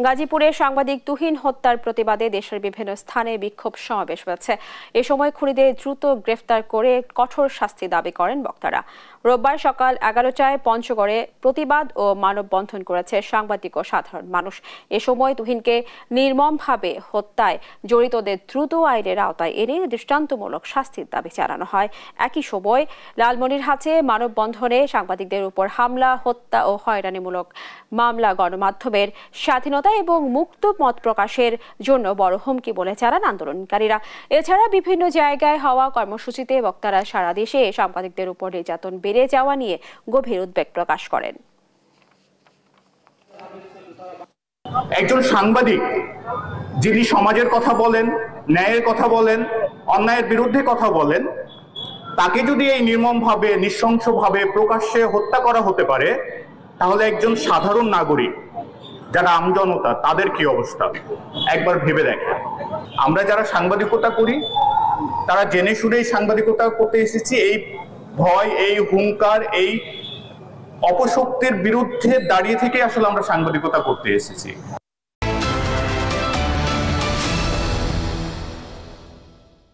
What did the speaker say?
গাজীপুরে সাংবাদিক তুহিন হত্যার প্রতিবাদে দেশের বিভিন্ন স্থানে বিক্ষোভ সমাবেশ হয়েছে। এ সময় খুনিদের দ্রুত গ্রেফতার করে কঠোর শাস্তি দাবি করেন বক্তারা। রোববার সকাল 11টায় পঞ্চগড়ে প্রতিবাদ ও মানববন্ধন করেছে সাংবাদিক ও সাধারণ মানুষ। এ সময় তুহিনকে নির্মমভাবে হত্যায় জড়িতদের দ্রুত আইনের আওতায় এনে দৃষ্টান্তমূলক শাস্তির দাবি জানানো হয়। একই সময় লালমনিরহাটে মানববন্ধনে সাংবাদিকদের উপর হামলা, হত্যা ও হয়রানিমূলক মামলা গণমাধ্যমের স্বাধীনতা এবং মুক্ত মত প্রকাশের জন্য বড় হুমকি বলে জানান আন্দোলনকারীরা। এছাড়া বিভিন্ন জায়গায় হওয়া কর্মসূচিতে বক্তারা সারা দেশে সাংবাদিকদের উপর নির্যাতন বেড়ে যাওয়া নিয়ে গভীর উদ্বেগ প্রকাশ করেন। একজন সাংবাদিক যিনি সমাজের কথা বলেন, ন্যায়ের কথা বলেন, অন্যায়ের বিরুদ্ধে কথা বলেন, তাকে যদি এই নির্মমভাবে নৃশংসভাবে প্রকাশ্যে হত্যা করা হতে পারে, তাহলে একজন সাধারণ নাগরিক যারা আমজনতা তাদের কি অবস্থা একবার ভেবে দেখেন। আমরা যারা সাংবাদিকতা করি তারা জেনে শুনেই সাংবাদিকতা করতে এসেছি। এই ভয়, এই হুঙ্কার, এই অপশক্তির বিরুদ্ধে দাঁড়িয়ে থেকে আসলে আমরা সাংবাদিকতা করতে এসেছি।